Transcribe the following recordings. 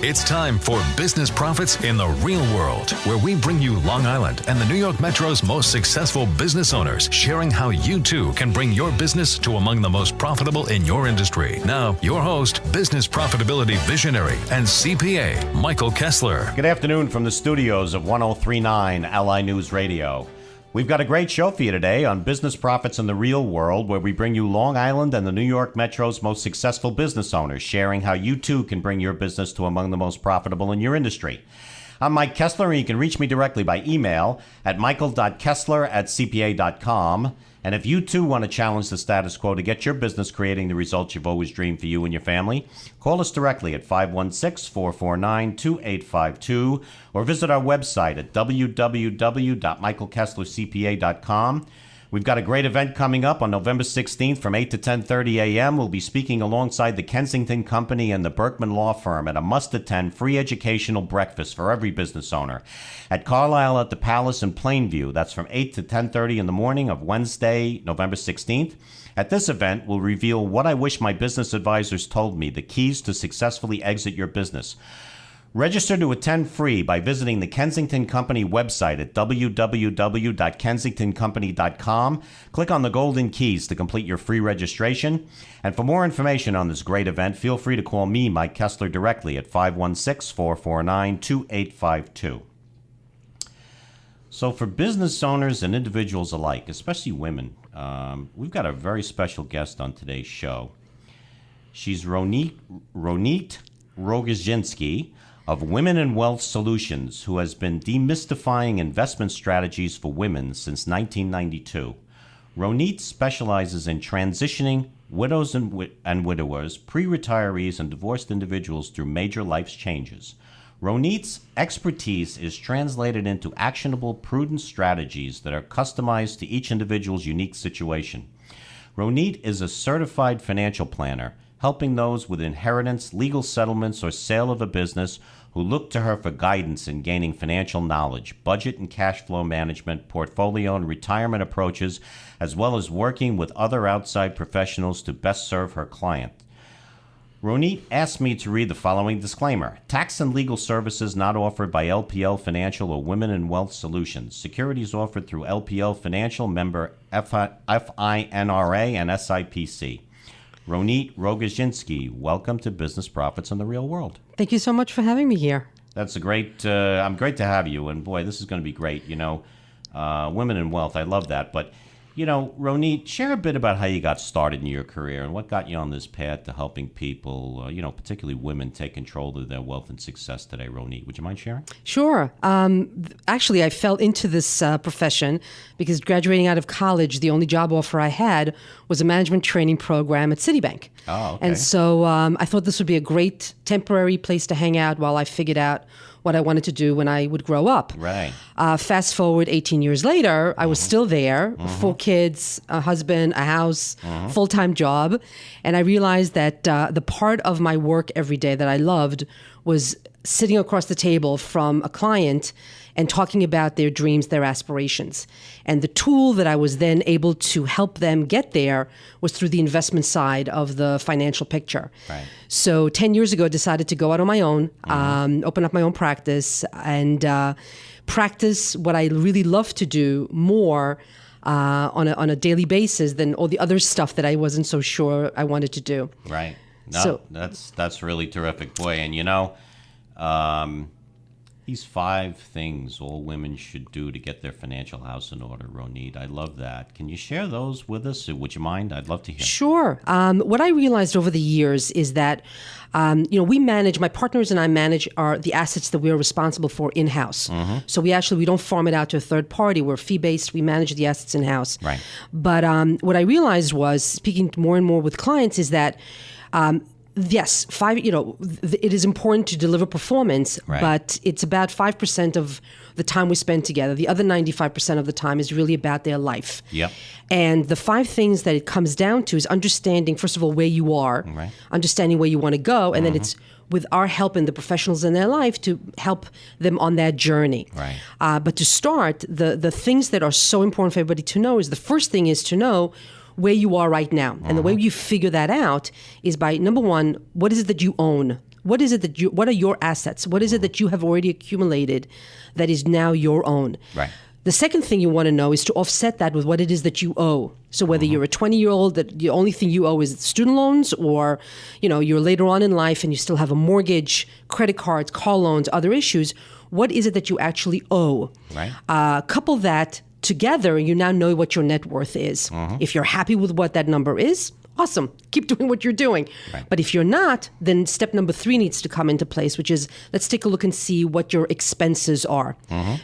It's time for Business Profits in the Real World, where we bring you Long Island and the New York Metro's most successful business owners, sharing how you too can bring your business to among the most profitable in your industry. Now, your host, business profitability visionary and CPA, Michael Kessler. Good afternoon from the studios of 103.9 Ally News Radio. We've got a great show for you today on Business Profits in the Real World, where we bring you Long Island and the New York Metro's most successful business owners, sharing how you too can bring your business to among the most profitable in your industry. I'm Mike Kessler, and you can reach me directly by email at michael.kessler@cpa.com. And if you too want to challenge the status quo to get your business creating the results you've always dreamed for you and your family, call us directly at 516-449-2852 or visit our website at www.michaelkesslercpa.com. We've got a great event coming up on November 16th from 8 to 10:30 a.m. We'll be speaking alongside the Kensington Company and the Berkman Law Firm at a must-attend free educational breakfast for every business owner at Carlisle at the Palace in Plainview. That's from 8 to 10:30 in the morning of Wednesday, November 16th. At this event, we'll reveal what I wish my business advisors told me, the keys to successfully exit your business. Register to attend free by visiting the Kensington Company website at www.kensingtoncompany.com. Click on the golden keys to complete your free registration. And for more information on this great event, feel free to call me, Mike Kessler, directly at 516-449-2852. So for business owners and individuals alike, especially women, we've got a very special guest on today's show. She's Ronit Rogoszinski of Women+Wealth Solutions, who has been demystifying investment strategies for women since 1992. Ronit specializes in transitioning widows and widowers, pre-retirees, and divorced individuals through major life changes. Ronit's expertise is translated into actionable, prudent strategies that are customized to each individual's unique situation. Ronit is a certified financial planner, helping those with inheritance, legal settlements, or sale of a business who look to her for guidance in gaining financial knowledge, budget and cash flow management, portfolio and retirement approaches, as well as working with other outside professionals to best serve her client. Ronit asked me to read the following disclaimer. Tax and legal services not offered by LPL Financial or Women+Wealth Solutions. Securities offered through LPL Financial, member FINRA and SIPC. Ronit Rogoszinski, welcome to Business Profits in the Real World. Thank you so much for having me here. That's a great, I'm great to have you. And boy, this is going to be great. You know, Women+Wealth, I love that. But, you know, Ronit, share a bit about how you got started in your career and what got you on this path to helping people, particularly women, take control of their wealth and success today. Ronit, would you mind sharing? Sure. Actually, I fell into this profession because graduating out of college, the only job offer I had was a management training program at Citibank. Oh, okay. And so I thought this would be a great temporary place to hang out while I figured out what I wanted to do when I would grow up. Right. Fast forward 18 years later, I was still there, 4 kids, a husband, a house, full-time job. And I realized that the part of my work every day that I loved was sitting across the table from a client and talking about their dreams, their aspirations. And the tool that I was then able to help them get there was through the investment side of the financial picture. Right. So 10 years ago, I decided to go out on my own, open up my own practice, and practice what I really love to do more on a daily basis than all the other stuff that I wasn't so sure I wanted to do. Right. No, that's really terrific, boy. And these 5 things all women should do to get their financial house in order, Ronit. I love that. Can you share those with us? Would you mind? I'd love to hear. Sure. What I realized over the years is that, we manage, my partners and I manage the assets that we're responsible for in-house. So we don't farm it out to a third party. We're fee-based. We manage the assets in-house. Right. But what I realized was, speaking more and more with clients, is that yes, it is important to deliver performance, right, but it's about 5% of the time we spend together. The other 95% of the time is really about their life. Yep. And the 5 things that it comes down to is understanding, first of all, where you are, right, understanding where you want to go, and then it's with our help and the professionals in their life to help them on that journey. Right. But to start, the things that are so important for everybody to know is, the first thing is to know where you are right now. And the way you figure that out is by, number one, what is it that you own What is it what are your assets? What is it that you have already accumulated that is now your own? Right. The second thing you want to know is to offset that with what it is that you owe. So whether you're a 20-year-old that the only thing you owe is student loans, or you're later on in life and you still have a mortgage, credit cards, car loans, other issues, what is it that you actually owe? Right. Couple that together, you now know what your net worth is. If you're happy with what that number is, awesome. Keep doing what you're doing. Right. But if you're not, then step number 3 needs to come into place, which is let's take a look and see what your expenses are.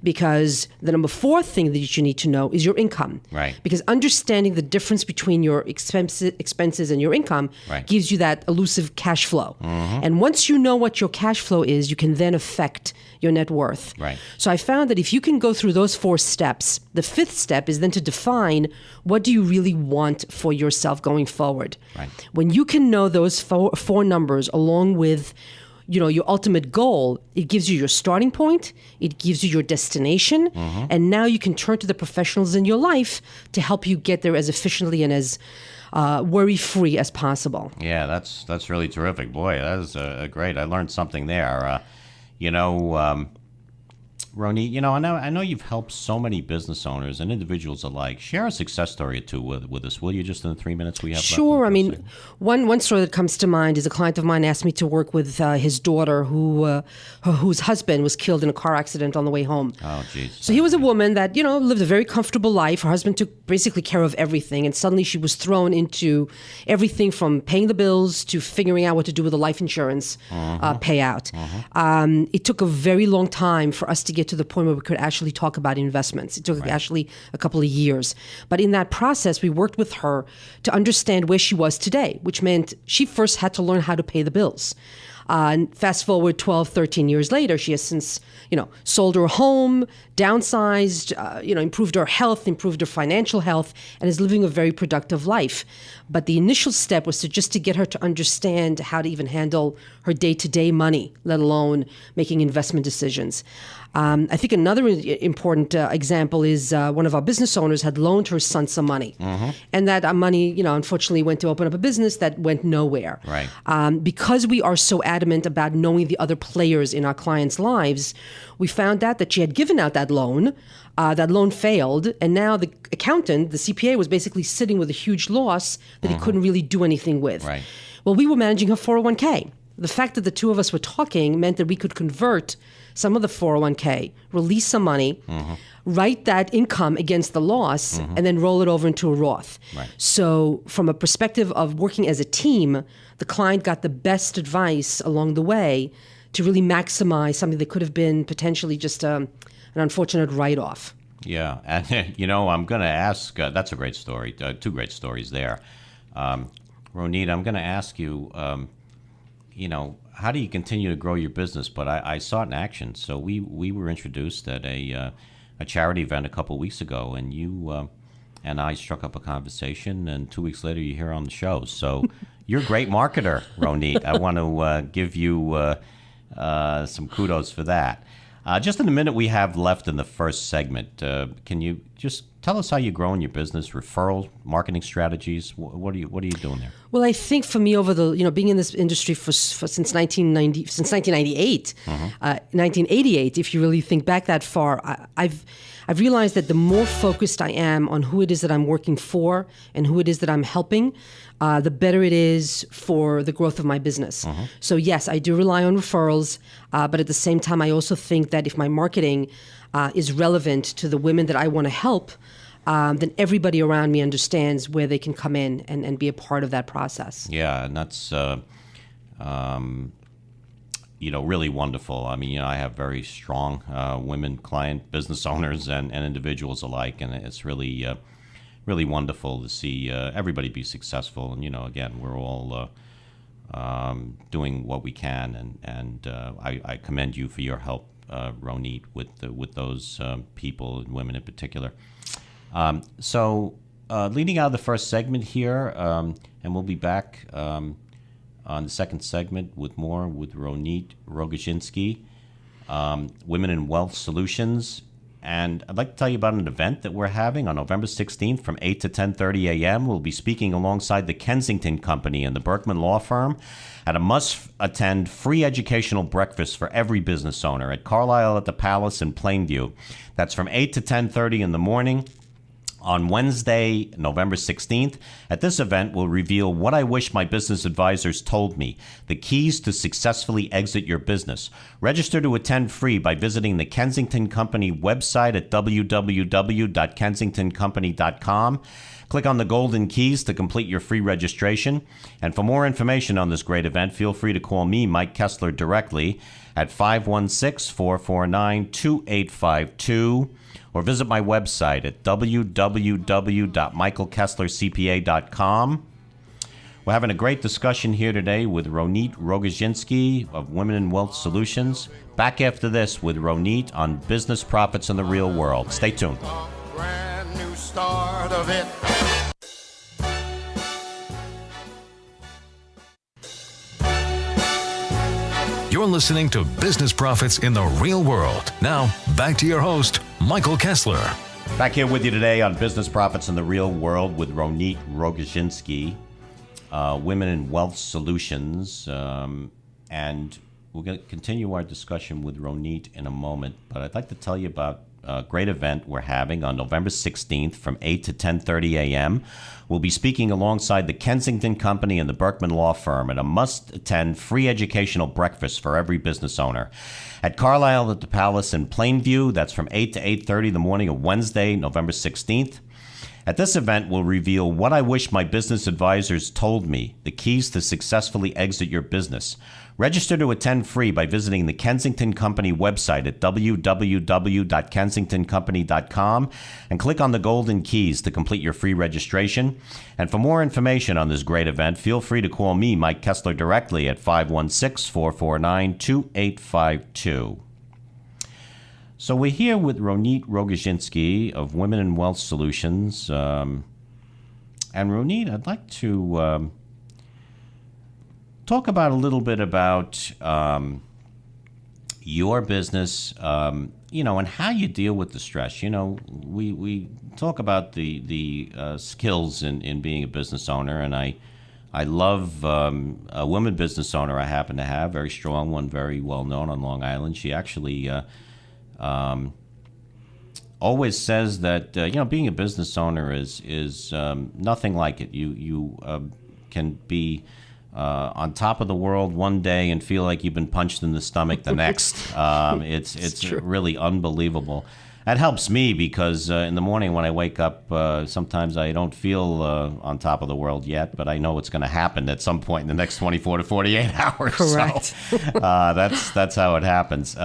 Because the number 4 thing that you need to know is your income. Right. Because understanding the difference between your expenses and your income Right. gives you that elusive cash flow. And once you know what your cash flow is, you can then affect your net worth. Right. So I found that if you can go through those 4 steps, the 5th step is then to define what do you really want for yourself going forward. Right. When you can know those four numbers along with your ultimate goal, it gives you your starting point, it gives you your destination, and now you can turn to the professionals in your life to help you get there as efficiently and as worry-free as possible. Yeah, that's really terrific. Boy, that is great. I learned something there. Ronit, I know you've helped so many business owners and individuals alike. Share a success story or two with us, will you, just in the 3 minutes we have left? Sure. I mean, one story that comes to mind is a client of mine asked me to work with his daughter whose husband was killed in a car accident on the way home. Oh, geez. So he was a woman that, lived a very comfortable life. Her husband took basically care of everything. And suddenly she was thrown into everything from paying the bills to figuring out what to do with the life insurance payout. It took a very long time for us to get to the point where we could actually talk about investments. It took actually a couple of years. But in that process, we worked with her to understand where she was today, which meant she first had to learn how to pay the bills. And fast forward 12, 13 years later, she has since, sold her home, downsized, improved her health, improved her financial health, and is living a very productive life. But the initial step was to get her to understand how to even handle her day-to-day money, let alone making investment decisions. I think another important example is one of our business owners had loaned her son some money. And that money, unfortunately went to open up a business that went nowhere. Right. Because we are so adamant about knowing the other players in our clients' lives, we found out that she had given out that loan. That loan failed, and now the accountant, the CPA, was basically sitting with a huge loss that he couldn't really do anything with. Right. Well, we were managing her 401k. The fact that the two of us were talking meant that we could convert some of the 401k, release some money, write that income against the loss, and then roll it over into a Roth. Right. So from a perspective of working as a team, the client got the best advice along the way to really maximize something that could have been potentially just an unfortunate write-off. Yeah, and I'm going to ask, that's a great story, 2 great stories there. Ronit, I'm going to ask you, how do you continue to grow your business? But I saw it in action. So we were introduced at a charity event a couple of weeks ago, and you and I struck up a conversation, and 2 weeks later you're here on the show. So you're a great marketer, Ronit. I want to give you some kudos for that. Just in the minute we have left in the first segment, can you just tell us how you're growing your business, referral, marketing strategies? What are you doing there? Well, I think for me, over the being in this industry since 1998, 1988, if you really think back that far, I've realized that the more focused I am on who it is that I'm working for and who it is that I'm helping, the better it is for the growth of my business. So yes, I do rely on referrals, but at the same time, I also think that if my marketing is relevant to the women that I want to help, then everybody around me understands where they can come in and be a part of that process. Yeah, and that's really wonderful. I mean, I have very strong women client business owners and individuals alike, and it's really really wonderful to see everybody be successful. And again, we're all doing what we can, and I commend you for your help, Ronit, with those people and women in particular. So leading out of the first segment here, and we'll be back on the second segment with Ronit Rogoszinski, Women+Wealth Solutions, And I'd like to tell you about an event that we're having on November 16th from 8 to 10:30 a.m. We'll be speaking alongside the Kensington Company and the Berkman Law Firm at a must-attend free educational breakfast for every business owner at Carlisle at the Palace in Plainview. That's from 8 to 10:30 in the morning. On Wednesday, November 16th, at this event, we'll reveal what I wish my business advisors told me, the keys to successfully exit your business. Register to attend free by visiting the Kensington Company website at www.kensingtoncompany.com. Click on the golden keys to complete your free registration. And for more information on this great event, feel free to call me, Mike Kessler, directly at 516-449-2852. Or visit my website at www.michaelkesslercpa.com. We're having a great discussion here today with Ronit Rogoszinski of Women+Wealth Solutions. Back after this with Ronit on business profits in the real world. Stay tuned. Brand new start of it. You're listening to Business Profits in the Real World. Now, back to your host, Michael Kessler. Back here with you today on Business Profits in the Real World with Ronit Rogoszinski, Women+Wealth Solutions. And we're going to continue our discussion with Ronit in a moment. But I'd like to tell you about a great event we're having on November 16th from 8 to 10:30 a.m. We'll be speaking alongside the Kensington Company and the Berkman Law Firm at a must-attend free educational breakfast for every business owner at Carlisle at the Palace in Plainview. That's from 8 to 8:30 the morning of Wednesday, November 16th. At this event, we'll reveal what I wish my business advisors told me, the keys to successfully exit your business. Register to attend free by visiting the Kensington Company website at www.kensingtoncompany.com and click on the golden keys to complete your free registration. And for more information on this great event, feel free to call me, Mike Kessler, directly at 516-449-2852. So we're here with Ronit Rogoszinski of Women+Wealth Solutions. And Ronit, I'd like to talk about a little bit about your business, and how you deal with the stress. We talk about the skills in being a business owner, and I love a woman business owner I happen to have, very strong one, very well known on Long Island. She actually always says that being a business owner is nothing like it. You can be on top of the world one day and feel like you've been punched in the stomach the next. It's really unbelievable. That helps me because in the morning when I wake up, sometimes I don't feel on top of the world yet, but I know it's going to happen at some point in the next 24 to 48 hours. Correct. So, that's how it happens.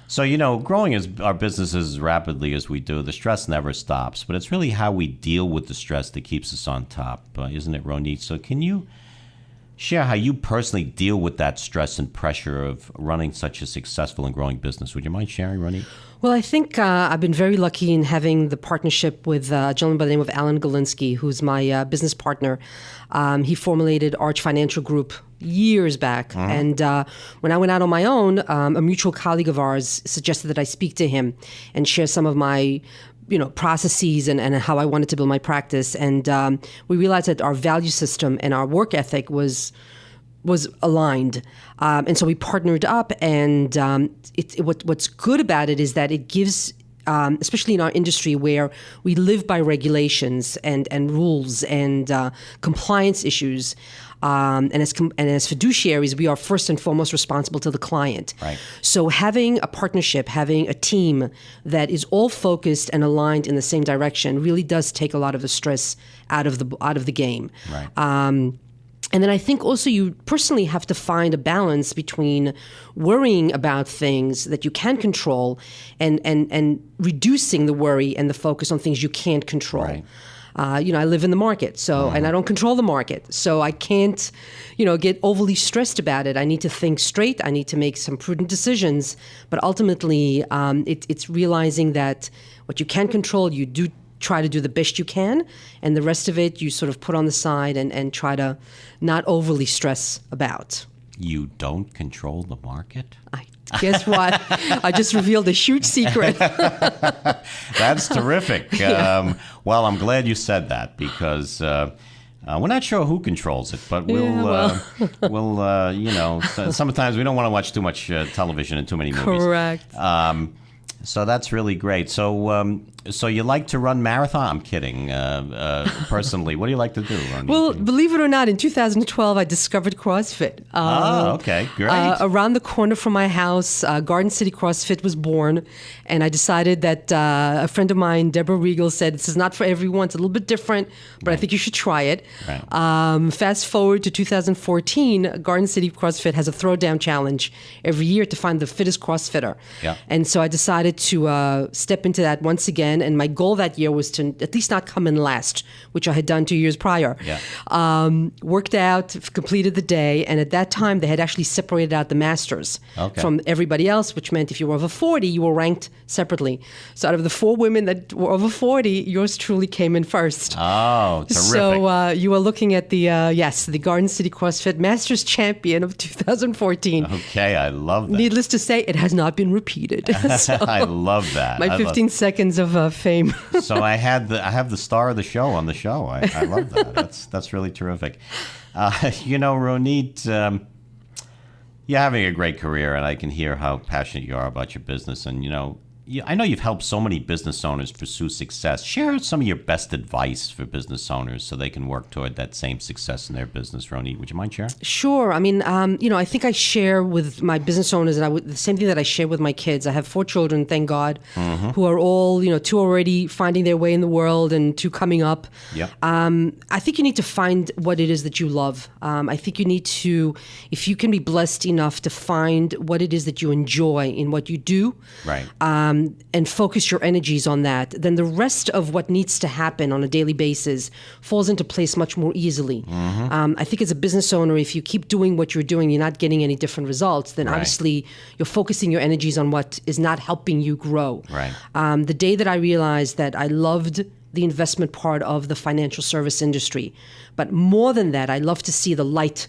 So, growing our businesses as rapidly as we do, the stress never stops. But it's really how we deal with the stress that keeps us on top, isn't it, Ronit? So can you share how you personally deal with that stress and pressure of running such a successful and growing business? Would you mind sharing, Ronit? Well, I think I've been very lucky in having the partnership with a gentleman by the name of Alan Galinsky, who's my business partner. He formulated Arch Financial Group years back. And when I went out on my own, a mutual colleague of ours suggested that I speak to him and share some of my processes and how I wanted to build my practice. And we realized that our value system and our work ethic was aligned. And so we partnered up. And what's good about it is that it gives, especially in our industry where we live by regulations and rules and compliance issues, and as fiduciaries, we are first and foremost responsible to the client. Right. So having a partnership, having a team that is all focused and aligned in the same direction really does take a lot of the stress out of the game. Right. And then I think also you personally have to find a balance between worrying about things that you can control and reducing the worry and the focus on things you can't control. Right. I live in the market, so and I don't control the market, so I can't, get overly stressed about it. I need to think straight. I need to make some prudent decisions. But ultimately, it's realizing that what you can control, you do try to do the best you can, and the rest of it you sort of put on the side and try to not overly stress about. You don't control the market? I Guess what? I just revealed a huge secret. That's terrific. Well, I'm glad you said that because we're not sure who controls it, but sometimes we don't want to watch too much television and too many movies. Correct. So that's really great. So you like to run marathon? I'm kidding. Personally, what do you like to do, Ronit? Well, believe it or not, in 2012, I discovered CrossFit. Okay, great. Around the corner from my house, Garden City CrossFit was born, and I decided that a friend of mine, Deborah Regal, said, this is not for everyone. It's a little bit different, but I think you should try it. Right. Fast forward to 2014, Garden City CrossFit has a throwdown challenge every year to find the fittest CrossFitter. Yeah. And so I decided to step into that once again. And my goal that year was to at least not come in last, which I had done 2 years prior. Yeah. Worked out, completed the day. And at that time, they had actually separated out the masters from everybody else, which meant if you were over 40, you were ranked separately. So out of the 4 women that were over 40, yours truly came in first. Oh, terrific. So you are looking at the Garden City CrossFit Masters Champion of 2014. Okay, I love that. Needless to say, it has not been repeated. So I love that. my 15 seconds of fame. So I have the star of the show on the show. I love that. That's really terrific. Ronit, you're having a great career, and I can hear how passionate you are about your business. And I know you've helped so many business owners pursue success. Share some of your best advice for business owners so they can work toward that same success in their business. Ronit, would you mind sharing? Sure. I mean, I think I share with my business owners, and the same thing that I share with my kids. I have 4 children, thank God, who are all, 2 already finding their way in the world and 2 coming up. Yep. I think you need to find what it is that you love. I think you need to, if you can be blessed enough to find what it is that you enjoy in what you do. Right. And focus your energies on that, then the rest of what needs to happen on a daily basis falls into place much more easily. I think as a business owner, if you keep doing what you're doing, you're not getting any different results, then obviously you're focusing your energies on what is not helping you grow. Right. The day that I realized that I loved the investment part of the financial service industry, but more than that, I love to see the light,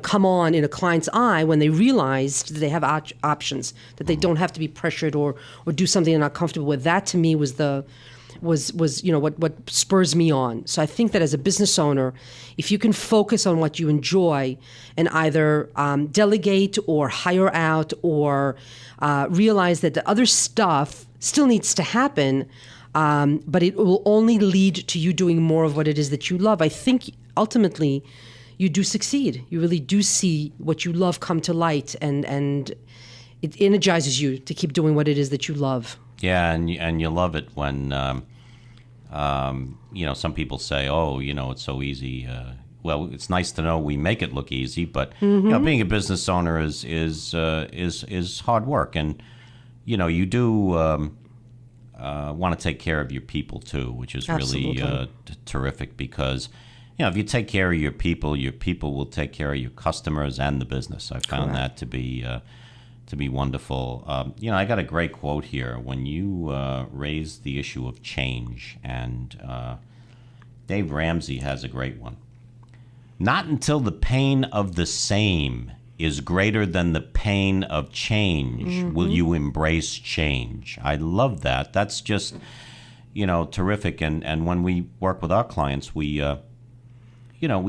come on in a client's eye when they realized that they have options, that they don't have to be pressured or do something they're not comfortable with. That to me was what spurs me on. So I think that as a business owner, if you can focus on what you enjoy and either delegate or hire out or realize that the other stuff still needs to happen, but it will only lead to you doing more of what it is that you love, I think ultimately you do succeed. You really do see what you love come to light, and it energizes you to keep doing what it is that you love. Yeah, and you love it when, some people say, oh, it's so easy. Well, it's nice to know we make it look easy, but being a business owner is hard work, and you do want to take care of your people too, which is really terrific because. If you take care of your people will take care of your customers and the business. I found that to be wonderful. I got a great quote here. When you raise the issue of change, and Dave Ramsey has a great one. Not until the pain of the same is greater than the pain of change will you embrace change. I love that. That's just, terrific. And when we work with our clients, we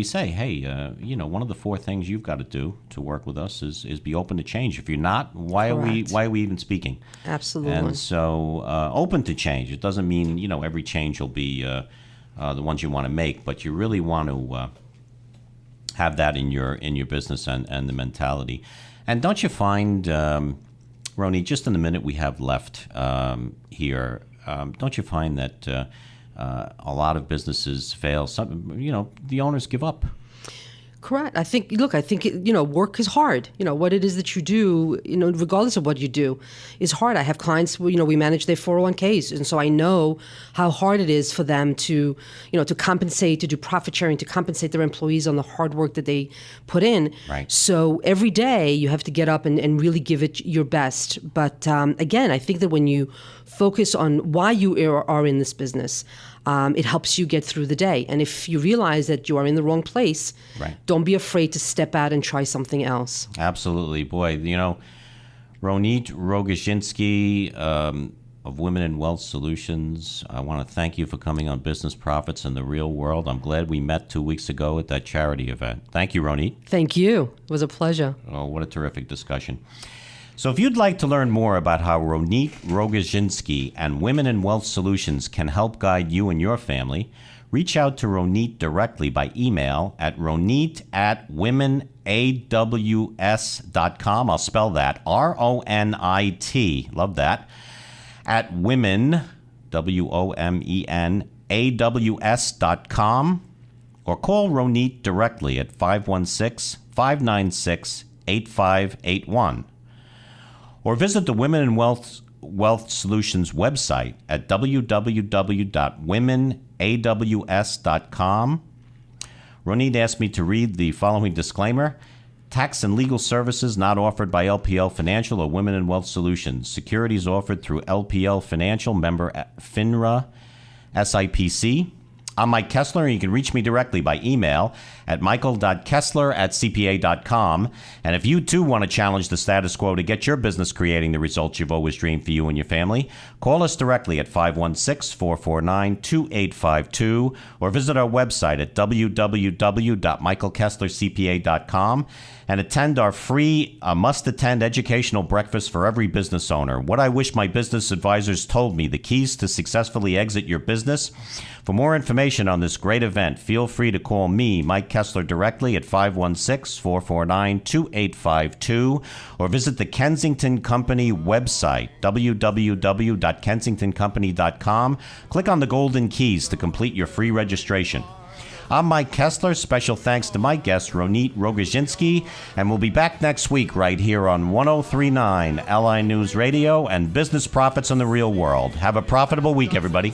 say, hey, one of the 4 things you've got to do to work with us is be open to change. If you're not, why are we even speaking? Absolutely. And so open to change. It doesn't mean, every change will be the ones you want to make, but you really want to have that in your business and the mentality. And don't you find, Ronit, just in the minute we have left here, don't you find that a lot of businesses fail? The owners give up. Correct. I think, work is hard. What it is that you do, regardless of what you do, is hard. I have clients, we manage their 401ks. And so I know how hard it is for them to compensate, to do profit sharing, to compensate their employees on the hard work that they put in. Right. So every day you have to get up and really give it your best. But again, I think that when you focus on why you are in this business, it helps you get through the day. And if you realize that you are in the wrong place, Right. don't be afraid to step out and try something else. Absolutely. Boy, Ronit Rogoszinski of Women Wealth Solutions, I want to thank you for coming on Business Profits in the Real World. I'm glad we met 2 weeks ago at that charity event. Thank you, Ronit. Thank you. It was a pleasure. Oh, what a terrific discussion. So if you'd like to learn more about how Ronit Rogoszinski and Women Wealth Solutions can help guide you and your family, reach out to Ronit directly by email at ronit@womenaws.com. I'll spell that, RONIT, love that, at women, WOMENAWS.com, or call Ronit directly at 516-596-8581. Or visit the Women Wealth Solutions website at www.womenaws.com. Ronit asked me to read the following disclaimer. Tax and legal services not offered by LPL Financial or Women Wealth Solutions. Securities offered through LPL Financial, member FINRA, SIPC. I'm Mike Kessler, and you can reach me directly by email at michael.kessler@cpa.com. And if you, too, want to challenge the status quo to get your business creating the results you've always dreamed for you and your family, call us directly at 516-449-2852 or visit our website at www.michaelkesslercpa.com and attend our free must-attend educational breakfast for every business owner. What I wish my business advisors told me, the keys to successfully exit your business. For more information on this great event, feel free to call me, Mike Kessler, directly at 516-449-2852 or visit the Kensington Company website, www.kensingtoncompany.com. Click on the golden keys to complete your free registration. I'm Mike Kessler. Special thanks to my guest, Ronit Rogoszinski, and we'll be back next week right here on 103.9 LI News Radio and Business Profits in the Real World. Have a profitable week, everybody.